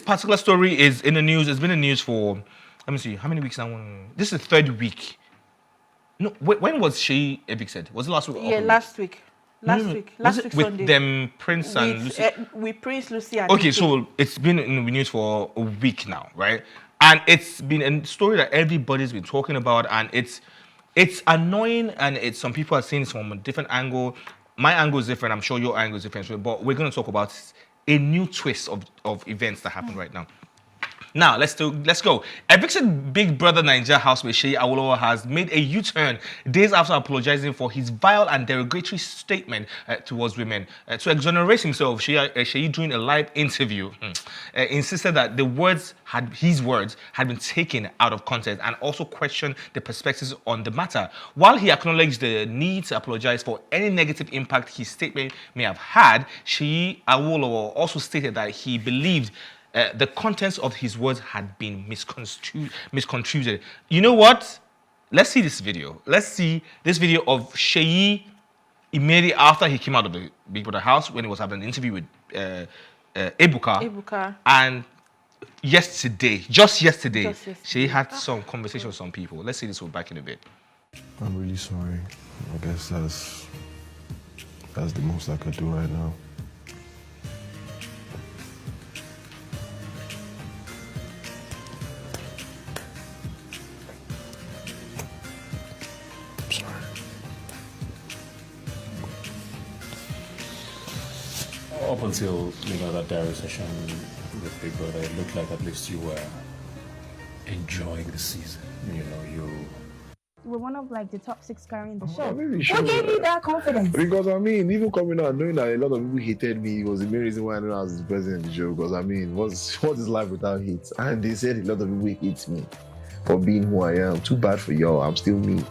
particular story is in the news. It's been in the news for, let me see, how many weeks now? This is the third week. No, when was she evicted? Was it last week? Yeah, last week. Last week with Sunday. Them Prince and Lucy. With Prince Lucy and Okay, Ike. so it's been in the news for a week now, right? And it's been a story that everybody's been talking about, and it's annoying, and it's some people are seeing it from a different angle. My angle is different. I'm sure your angle is different, but we're going to talk about a new twist of events that happen right now. Now, let's go. Evicted Big Brother Nigeria housemate Seyi Awolowo has made a U-turn days after apologizing for his vile and derogatory statement towards women. To exonerate himself, Seyi during a live interview insisted that his words had been taken out of context and also questioned the perspectives on the matter. While he acknowledged the need to apologize for any negative impact his statement may have had, Seyi Awolowo also stated that he believed the contents of his words had been misconstrued. You know what? Let's see this video. Let's see this video of Seyi immediately after he came out of the Big Brother house when he was having an interview with Ebuka. And just yesterday, Seyi had some conversation with some people. Let's see this one back in a bit. I'm really sorry. I guess that's the most I could do right now. Up until that diary session with Big Brother, it looked like at least you were enjoying the season. We're one of the top 6 carrying the show. I'm really sure. What gave you that confidence? Because even coming out knowing that a lot of people hated me was the main reason why I know I was the president of the show. Because what is life without hate? And they said a lot of people hate me for being who I am. Too bad for y'all. I'm still me.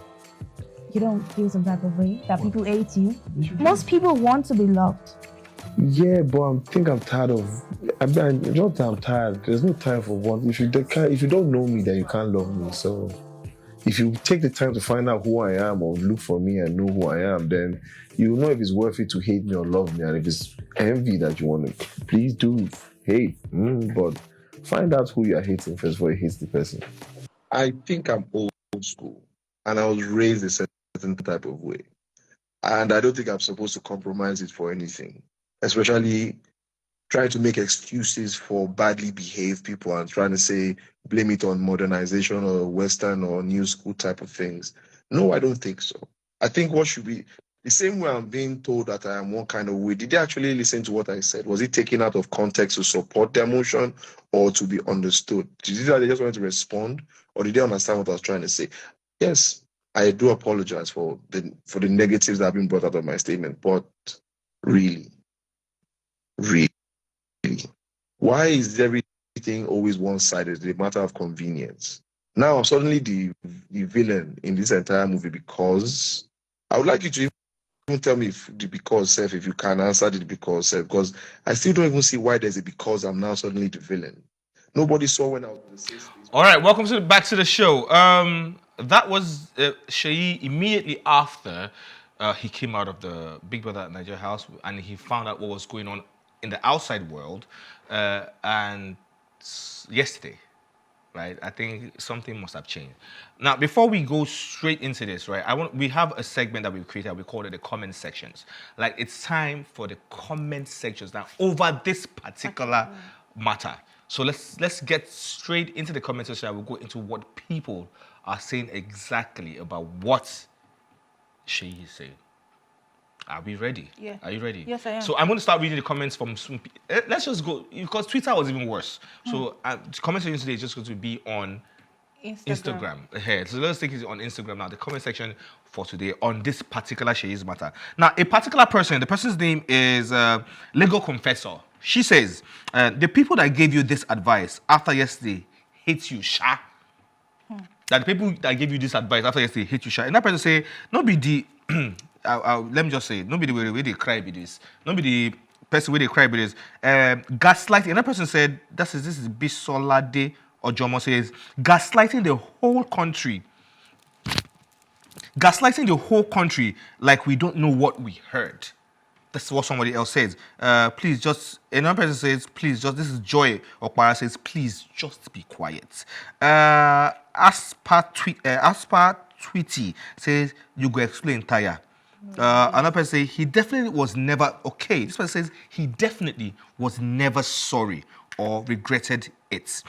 You don't feel some type of way that people hate you? Most people want to be loved. Yeah, but I'm tired of. I'm not that I'm tired. There's no time for one. If you don't know me, then you can't love me. So, if you take the time to find out who I am or look for me and know who I am, then you'll know if it's worth it to hate me or love me. And if it's envy that you want to, please do hate. But find out who you are hating first before you hate the person. I think I'm old school, and I was raised a certain type of way, and I don't think I'm supposed to compromise it for anything. Especially trying to make excuses for badly behaved people and trying to blame it on modernization or Western or new school type of things. No, I don't think so. I think what should be the same way I'm being told that I am one kind of way. Did they actually listen to what I said? Was it taken out of context to support their emotion or to be understood? Did they just want to respond, or did they understand what I was trying to say? Yes, I do apologize for the negatives that have been brought out of my statement, but really, why is everything always one-sided? It's a matter of convenience. Now I'm suddenly the villain in this entire movie because I would like you to even tell me if you can answer the because, because I still don't even see why there's a because I'm now suddenly the villain. Nobody saw when I was in the safe space. All right, welcome back to the show. That was Seyi immediately after he came out of the Big Brother Nigeria house and he found out what was going on in the outside world, and yesterday, right? I think something must have changed. Now, before we go straight into this, right? We have a segment that we've created. We call it the comment sections. It's time for the comment sections now over this particular matter. So let's get straight into the comment section. We'll go into what people are saying exactly about what Seyi is saying. Are we ready? Yeah. Are you ready? Yes, I am. So I'm going to start reading the comments from some people. Let's just go, because Twitter was even worse. So the comment section today is just going to be on Instagram. So let's take it on Instagram now. The comment section for today on this particular Seyi's matter. Now, a particular person, the person's name is Lego Confessor. She says, the people that gave you this advice after yesterday hate you, Sha. That the people that gave you this advice after yesterday hate you, Sha. And that person say, not be the... let me just say, not be the way they cry with this. Not be the person where they cry with this. Gaslighting. Another person said, this is Bisolade Ojomo says, gaslighting the whole country. Gaslighting the whole country like we don't know what we heard. That's what somebody else says. Please just, another person says, please just, this is Joy. Okpara says, please just be quiet. Aspa Tweety says, you go explain tire. Another person says, he definitely was never, okay. This person says, he definitely was never sorry or regretted it.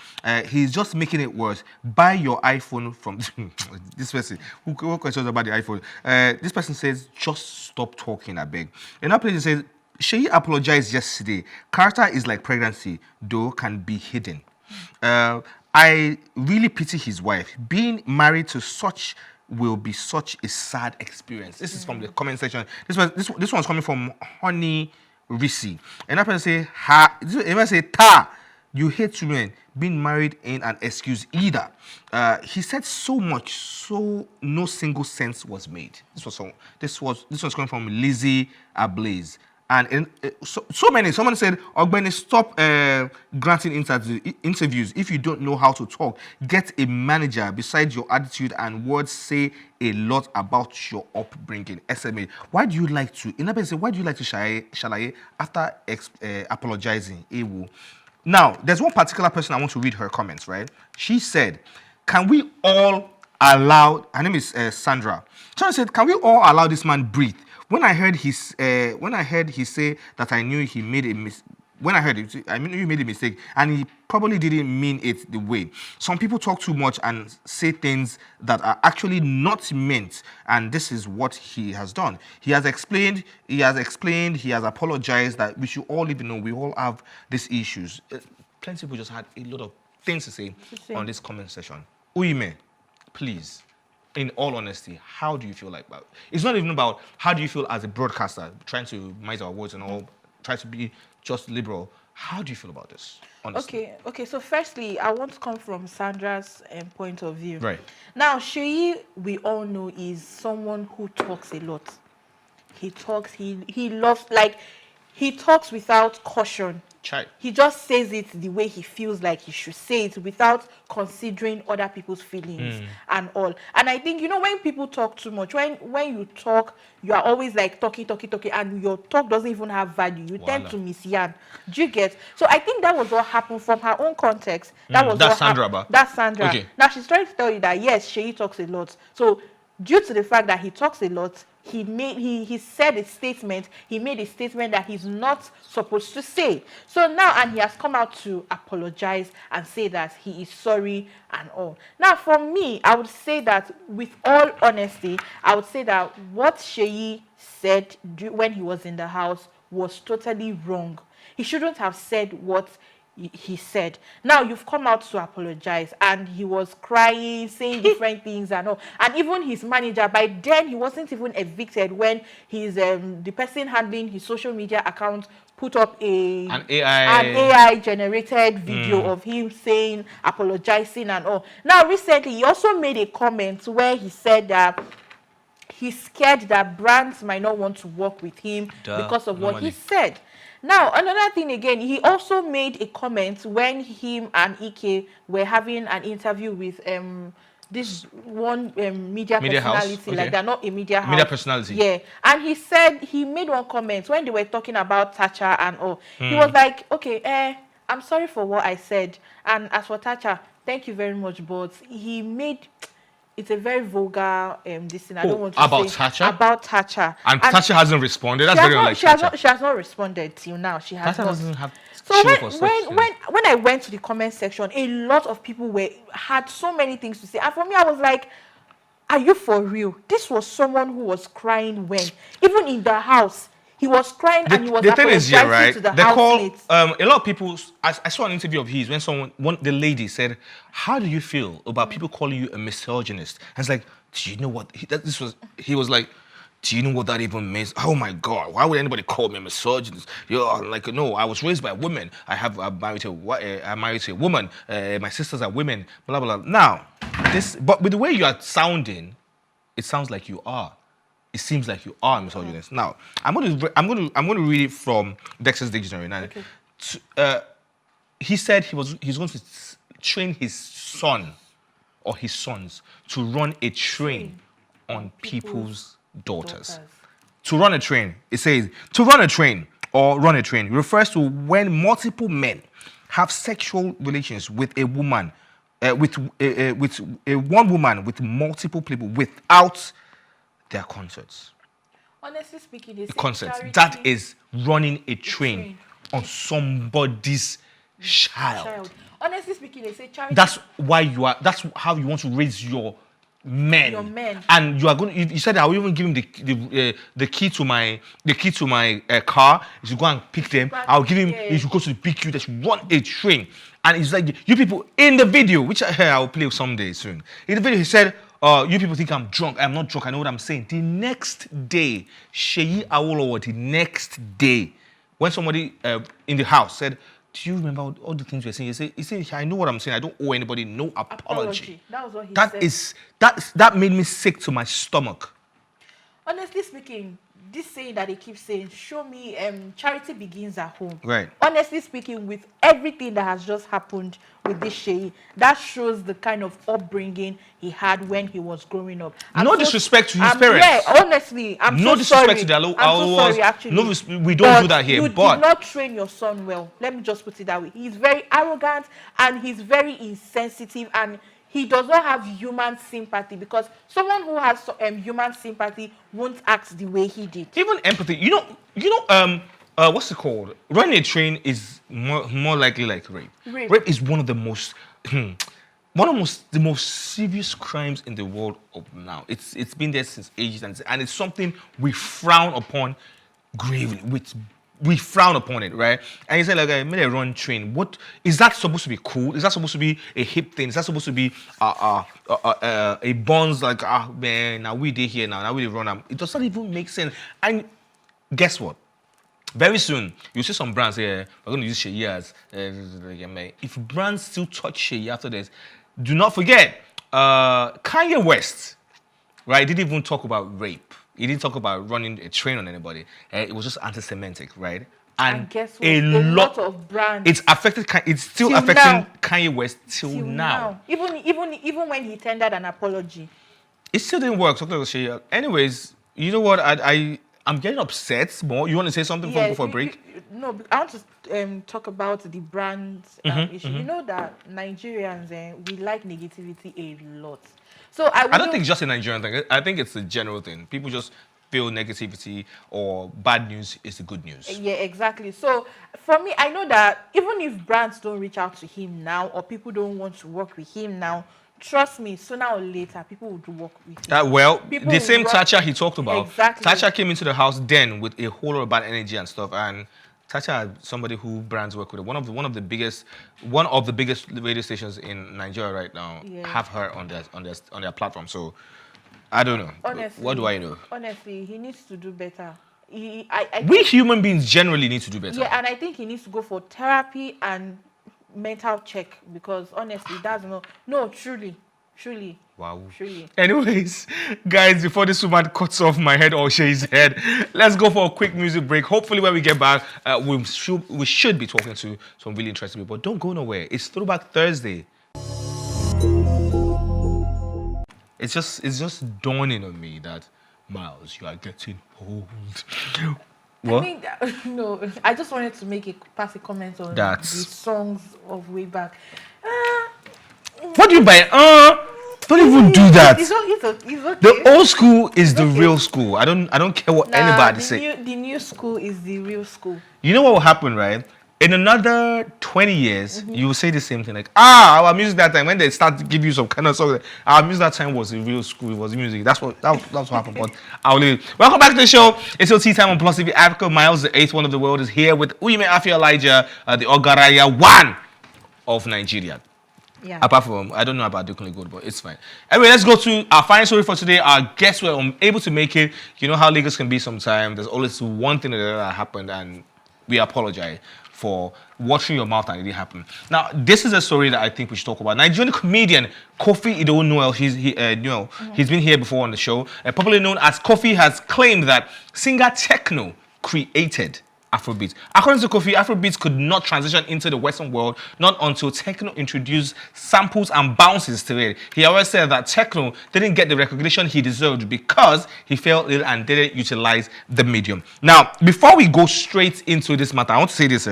He's just making it worse. Buy your iPhone from this person. Who questions about the iPhone? This person says, just stop talking, I beg. Another person says, Seyi apologized yesterday. Character is like pregnancy, though can be hidden. I really pity his wife. Being married to such will be such a sad experience. This is from the comment section. This one's coming from Honey Risi. And that person say, ta, you hate women. Being married ain't an excuse either. He said so much, so no single sense was made. This was coming from Lizzie Ablaze. And so many. Someone said, Ogbeni, stop granting interviews. If you don't know how to talk, get a manager. Besides, your attitude and words say a lot about your upbringing. SMA, why do you like to shalaye after apologizing? Ewu. Now, there's one particular person I want to read her comments, right? She said, can we all allow, her name is Sandra. Sandra said, can we all allow this man breathe? When I heard he say that, I knew he made a mistake. When I heard it, I knew he made a mistake, and he probably didn't mean it the way. Some people talk too much and say things that are actually not meant, and this is what he has done. He has explained, he has apologized, that we should all even know we all have these issues. Plenty of people just had a lot of things to say on this comment section. Uime, please. In all honesty, how do you feel like about it? It's not even about how do you feel as a broadcaster, trying to mince our words and all, try to be just liberal. How do you feel about this, honestly? Okay. So firstly, I want to come from Sandra's point of view. Right. Now, Seyi, we all know, is someone who talks a lot. He talks, he loves, like, he talks without caution. He just says it the way he feels like he should say it without considering other people's feelings and all. And I think, when people talk too much, when you talk, you are always like talking, and your talk doesn't even have value. You tend to misyan. Do you get? So I think that was what happened from her own context. That's Sandra. That's Sandra. Okay. Now she's trying to tell you that, yes, Seyi talks a lot. So due to the fact that he talks a lot, he made a statement that he's not supposed to say. So now, and he has come out to apologize and say that he is sorry and all. Now, for me, I would say that, with all honesty, I would say that what Seyi said when he was in the house was totally wrong. He shouldn't have said what he said. Now you've come out to apologize, and he was crying, saying different things and all. And even his manager, by then he wasn't even evicted when his the person handling his social media account put up an AI generated video of him saying, apologizing and all. Now recently he also made a comment where he said that he's scared that brands might not want to work with him because of what he said. Now, another thing again, he also made a comment when him and Ike were having an interview with this one media personality, house? Okay. Like they're not a media house. Media personality. Yeah. And he said, he made one comment when they were talking about Thatcher and all. He was like, okay, I'm sorry for what I said. And as for Thatcher, thank you very much, but he made... It's a very vulgar this thing. I don't want to about say Thatcher? About Thatcher. And Thatcher hasn't responded. That's very unlike Thatcher. She has not responded till now. She has Thatcher not. doesn't have. So when I went to the comment section, a lot of people had so many things to say, and for me, I was like, "Are you for real?" This was someone who was crying when, even in the house. He was crying and he was apologizing to the housemates. A lot of people, I saw an interview of his when the lady said, how do you feel about people calling you a misogynist? And it's like, do you know what, he was like, do you know what that even means? Oh my God, why would anybody call me a misogynist? You're like, no, I was raised by women. I'm married to a woman. My sisters are women, blah, blah, blah. Now, but with the way you are sounding, it sounds like you are. It seems like you are a misogynist. Now, I'm going to read it from Dexter's Dictionary. Now, okay. He said he's going to train his son or his sons to run a train on people's daughters. to run a train. It says, to run a train or run a train refers to when multiple men have sexual relations with a woman, with a one woman with multiple people without their concerts. Honestly speaking, they say Concerts. charity That is running a train on somebody's child. Honestly speaking, they say charity. That's how you want to raise your men. Your men. And you are going. You said I will even give him the key to my car. You should go and pick them. I'll give him. He should go to the PQ. They should run a train. And it's like you people in the video, which I will play someday soon. In the video, he said, "You people think I'm drunk. I'm not drunk. I know what I'm saying." The next day, Seyi Awolowo. The next day, when somebody in the house said, "Do you remember all the things you're saying?" He said, "I know what I'm saying. I don't owe anybody no apology." That was what he said. That made me sick to my stomach. Honestly speaking, this saying that they keep saying, show me charity begins at home. Right. Honestly speaking, with everything that has just happened with this Seyi, that shows the kind of upbringing he had when he was growing up. No disrespect to his parents. Yeah, honestly, I'm no so sorry. disrespect to their I'm so sorry, actually. No, we don't do that here. You But did not train your son well. Let me just put it that way. He's very arrogant and he's very insensitive and he does not have human sympathy, because someone who has human sympathy won't act the way he did. even empathy. What's it called? Running a train is more likely like rape. Rape is one of the most the most serious crimes in the world of now. It's been there since ages, and it's something we frown upon gravely. We frown upon it, right? And you say, like, I made a run train. What is that supposed to be cool? Is that supposed to be a hip thing? Is that supposed to be a bonds like, man, now we did here now we run. It doesn't even make sense. And guess what? Very soon, you'll see some brands here. We're going to use Seyi as if brands still touch Seyi after this, do not forget, Kanye West, right? Didn't even talk about rape. He didn't talk about running a train on anybody. It was just anti-Semitic, right? And guess what? A lot of brands. It's affected. It's still affecting Kanye West till now. Even when he tendered an apology, it still didn't work. Anyways, you know what? I'm getting upset more. You want to say something before we go for a break? No, I want to talk about the brands issue. You know that Nigerians, we like negativity a lot. So I don't think it's just a Nigerian thing. I think it's a general thing. People just feel negativity or bad news is the good news. Yeah, exactly. So for me, I know that even if brands don't reach out to him now or people don't want to work with him now, trust me, sooner or later, people will do work with him. The same Thatcher he talked about. Exactly. Thatcher came into the house then with a whole lot of bad energy and stuff, and Thatcher, somebody who brands work with, one of the biggest radio stations in Nigeria right now, have her on their platform. So I don't know. Honestly, what do I know? Honestly, he needs to do better. We human beings generally need to do better. Yeah, and I think he needs to go for therapy and mental check, because honestly, that's truly. Wow. Truly. Anyways, guys, before this woman cuts off my head or Shay's head, let's go for a quick music break. Hopefully, when we get back, we should be talking to some really interesting people. But don't go nowhere. It's Throwback Thursday. It's just dawning on me that, Miles, you are getting old. What? I just wanted to pass a comment on the songs of way back. What do you buy? Don't even do that. It's okay. The old school is the real school. I don't care what anybody says. The new school is the real school. You know what will happen, right? In another 20 years, you will say the same thing. Like, our music that time, when they start to give you some kind of song, our music that time was the real school. It was music. That's what happened. But I'll leave it. Welcome back to the show. It's your tea time on PlusTvAfrica. Miles, the 8th one of the world, is here with Uyime Afi Elijah, the Ogaraya one of Nigeria. Yeah. Apart from, I don't know about Dukunle Gold, but it's fine. Anyway, let's go to our final story for today. Our guests were unable to make it. You know how Lagos can be sometimes. There's always one thing that happened, and we apologize for watching your mouth and it didn't happen. Now, this is a story that I think we should talk about. Nigerian comedian Koffi Noel, he's been here before on the show. Popularly known as Koffi, has claimed that singer Tekno created Afrobeat. According to Koffi, Afrobeats could not transition into the Western world not until Tekno introduced samples and bounces to it. He always said that Tekno didn't get the recognition he deserved because he fell ill and didn't utilize the medium. Now, before we go straight into this matter, I want to say this.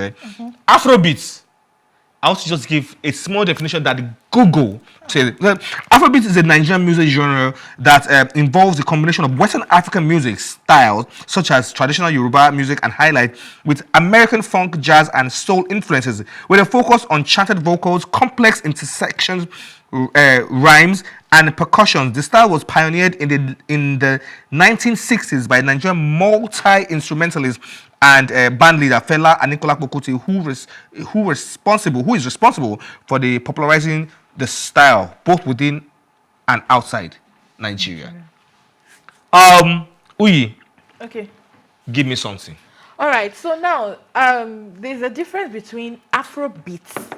Afrobeats, I want to just give a small definition that Google said. Afrobeat is a Nigerian music genre that involves the combination of Western African music styles, such as traditional Yoruba music and highlight, with American funk, jazz, and soul influences, with a focus on chanted vocals, complex intersections, rhymes, and percussion. The style was pioneered in the 1960s by Nigerian multi-instrumentalist and band leader Fela Anikulapo Kuti, who is responsible for the popularizing the style both within and outside Nigeria. Uyi, Okay. give me something. All right. So now, there's a difference between Afrobeats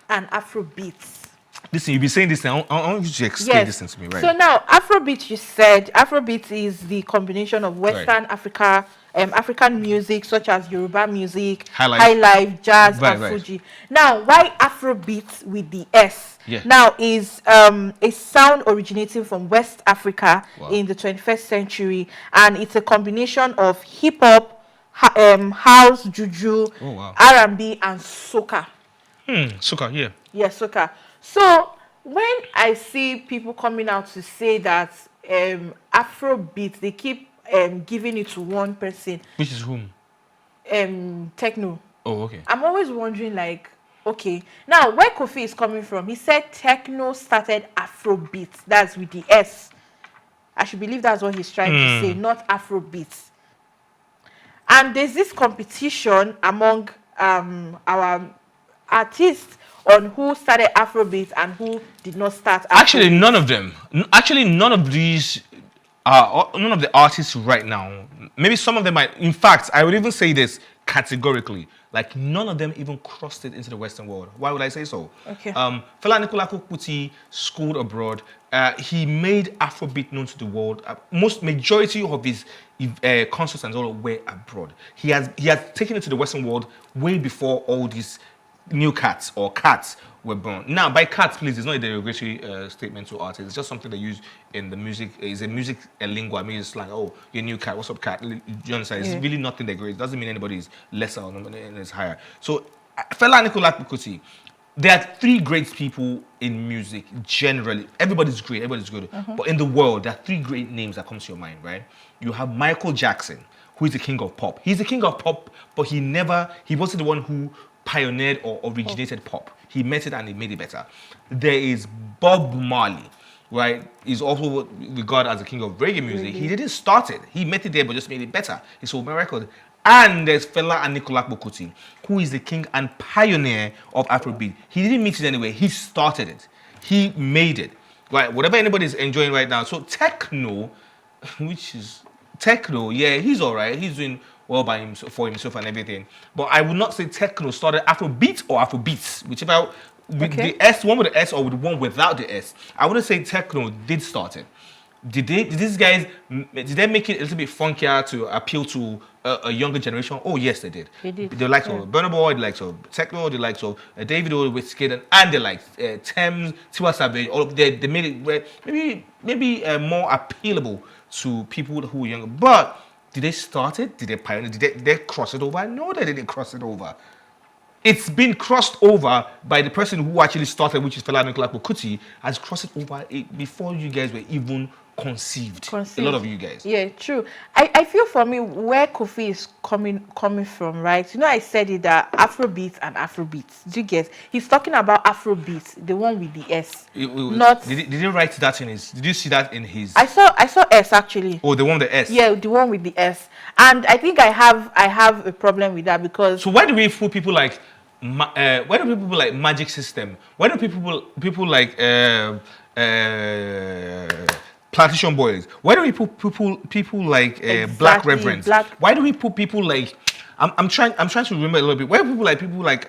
and Afrobeats. Listen, you'll be saying this now. I want you to explain this thing to me, right? So now, Afrobeat, you said Afrobeat is the combination of Western Africa, African music such as Yoruba music, high life, jazz, and Fuji. Now, why Afrobeat with the S? Yeah. Now is a sound originating from West Africa in the 21st century, and it's a combination of hip hop, house, juju, R&B, and soca. Soca, yeah. Yeah, soca. So when I see people coming out to say that Afrobeat, they keep giving it to one person. Which is whom? Tekno. Oh, okay. I'm always wondering, like, okay, now where Koffi is coming from, he said Tekno started Afrobeat. That's with the S. I should believe that's what he's trying to say, not Afrobeat. And there's this competition among our artists on who started Afrobeat and who did not start Afrobeat. Actually, none of them. Actually, none of these, none of the artists right now, maybe some of them might, in fact, I would even say this categorically, like none of them even crossed it into the Western world. Why would I say so? Okay. Fela Anikulapo Kuti schooled abroad. He made Afrobeat known to the world. Majority of his concerts and all were abroad. He has taken it to the Western world way before all these new cats were born. Now, by cats, please, it's not a derogatory statement to artists. It's just something they use in the music. It's a music lingua. I mean, it's like, oh, you're a new cat. What's up, cat? Do you understand? It's really nothing that great. It doesn't mean anybody is lesser or is higher. So, Fela Anikulapo Kuti, there are three great people in music generally. Everybody's great. Everybody's good. But in the world, there are three great names that come to your mind, right? You have Michael Jackson, who is the king of pop. He's the king of pop, but he wasn't the one who pioneered or originated pop. He met it and he made it better. There is Bob Marley, right? He's also regarded as the king of reggae music. He didn't start it. He met it there but just made it better. He sold my record. And there's Fela Anikulapo Kuti, who is the king and pioneer of Afrobeat. He didn't meet it anyway. He started it. He made it. Right? Whatever anybody's enjoying right now. So Tekno, yeah, he's all right. He's doing well by himself, for himself and everything. But I would not say Tekno started Afrobeat or Afrobeats, whichever, with the S, one with the S or with the one without the S. I wouldn't say Tekno did start it. Did these guys, did they make it a little bit funkier to appeal to a younger generation? Oh, yes, they did. They did. They liked of Burna Boy, they liked of Tekno, they liked of Davido with Skid, and they liked Thames, Tiwa Savage. All of they made it maybe more appealable to people who were younger. But did they start it? Did they pioneer? Did they cross it over? No, they didn't cross it over. It's been crossed over by the person who actually started, which is Fela Anikulapo Kuti, has crossed it over before you guys were even conceived. A lot of you guys. Yeah, true. I feel for me where Koffi is coming from, right? You know, I said it that Afrobeats and Afrobeats. Do you get? He's talking about Afrobeats, the one with the S. Did he write that in his? Did you see that in his? I saw S actually. Oh, the one with the S. Yeah, the one with the S. And I think I have a problem with that because. So why do we fool people like? Why do people like Magic System? Why do people like Plantation Boys? Why do we put people like Black Reverends? Why do we put people like I'm trying to remember a little bit. Why do people like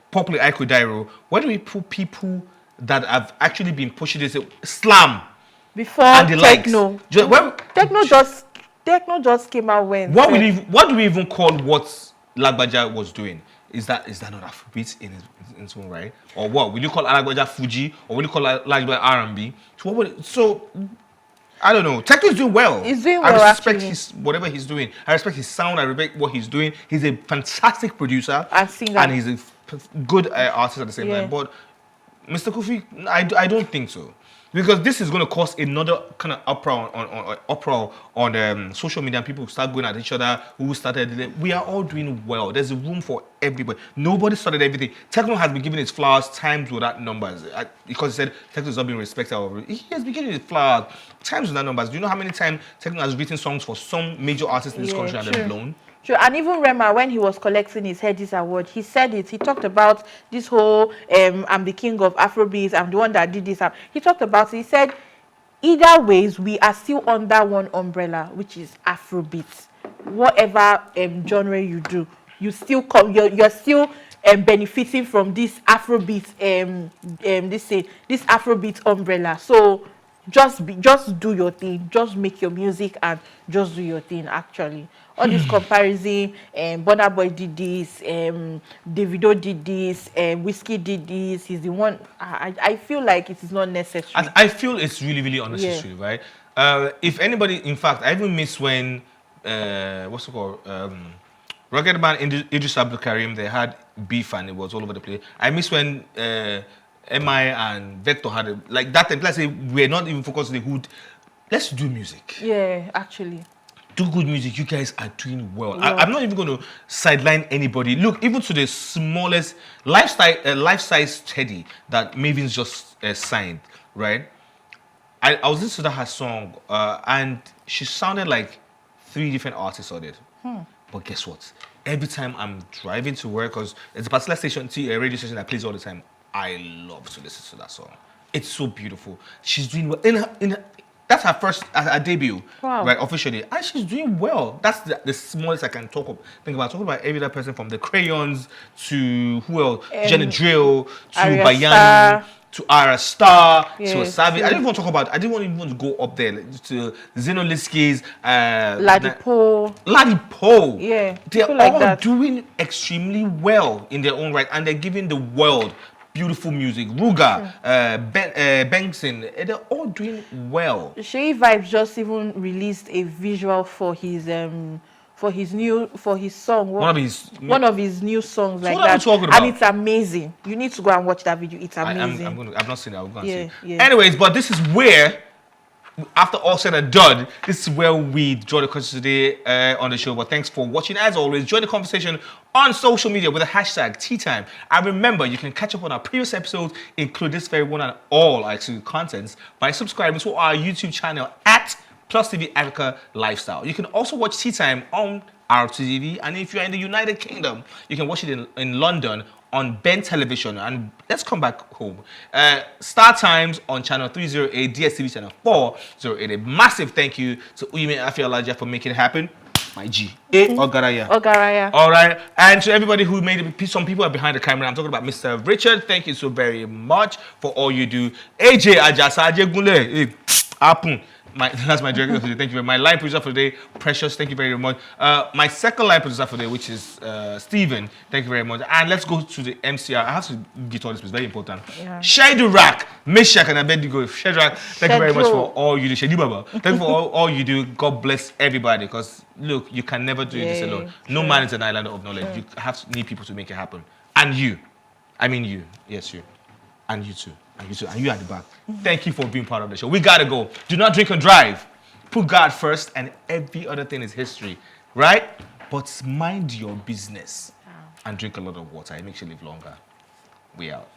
Popular Iko Dairo? Why do we put people that have actually been pushing this slam before and the Tekno? Likes? Tekno just came out when. What do we even call what Lagbaja was doing, is that not Afrobeats in its own right? Or what? Will you call Lagbaja Fuji? Or will you call Lagbaja R&B? So I don't know. Tekno is doing well. He's doing I well, respect actually. whatever he's doing. I respect his sound. I respect what he's doing. He's a fantastic producer. And singer. And he's a good artist at the same time. But Mr. Koffi, I don't think so. Because this is going to cause another kind of uproar on social media. And people start going at each other. Who started it? We are all doing well. There's a room for everybody. Nobody started everything. Tekno has been giving its flowers times without numbers. Because he said Tekno is not being respected. He has been giving its flowers times without numbers. Do you know how many times Tekno has written songs for some major artists in this country and they're blown? True. And even Rema, when he was collecting his Headies Award, he said it. He talked about this whole, I'm the king of Afrobeats, I'm the one that did this. He talked about it. He said, either ways, we are still under one umbrella, which is Afrobeats. Whatever genre you do, you still come. You're still benefiting from this Afrobeat, this Afrobeat umbrella. So just do your thing. Just make your music and just do your thing. Actually, all this comparison, Burna Boy did this, Davido did this, Whiskey did this. He's the one. I feel like it is not necessary. I feel it's really, really unnecessary, right? If anybody, in fact, I even miss when what's it called? Rugged Man Idris Abdul Karim, they had beef and it was all over the place. I miss when MI and Vector had like that time. Let's say we're not even focused on the hood. Let's do music. Yeah, actually. Do good music. You guys are doing well. I'm not even going to sideline anybody. Look, even to the smallest life-size Teddy that Maven's just signed, right? I was listening to her song and she sounded like 3 different artists on it. But guess what? Every time I'm driving to work, because it's a particular station, a radio station that plays all the time, I love to listen to that song. It's so beautiful. She's doing well. That's her first, her debut, right, officially. And she's doing well. That's the smallest I can think about. Talking about every other person from the Crayons to who else? Jenna Drill to Bayani to Ara Star to Savi. I didn't want to talk about. I didn't even want to go up there to Zenoliski's, Ladipo. Yeah, they're all doing extremely well in their own right, and they're giving the world beautiful music. Ruga, Benson, they're all doing well. Seyi Vibes just even released a visual for his song. One of his new songs like that. And it's amazing. You need to go and watch that video. It's amazing. I've not seen it. I'll go and see it. Anyways, but this is where, after all said and done, this is where we draw the question today on the show. But thanks for watching. As always, join the conversation on social media with the hashtag #TeaTime. And remember, you can catch up on our previous episodes, include this very one and all our exclusive contents, by subscribing to our YouTube channel at PlusTvAfrica Lifestyle. You can also watch Tea Time on our TV, and if you're in the United Kingdom, you can watch it in London on Ben Television. And let's come back home. Star Times on channel 308, DSTV channel 408. A massive thank you to Uyime Afialaja for making it happen. My G. Ogaraya. All right. And to everybody who made it, some people are behind the camera. I'm talking about Mr. Richard. Thank you so very much for all you do. AJ Ajasa Ajegule. Apun. That's my director for today. Thank you very much. My line producer for today, Precious. Thank you very much. My second line producer for today, which is Steven. Thank you very much. And let's go to the MCR. I have to get all this. It's very important. Shadrach, Meshach, and Abednego. Shadrach, thank you very much for all you do. Shady Baba. Thank you for all you do. God bless everybody. Because look, you can never do this alone. No man is an island of knowledge. You need people to make it happen. And you. I mean you. Yes, you. And you too. And you too. And you at the back. Thank you for being part of the show. We gotta go. Do not drink and drive. Put God first, and every other thing is history. Right? But mind your business. And drink a lot of water. It makes you live longer. We out.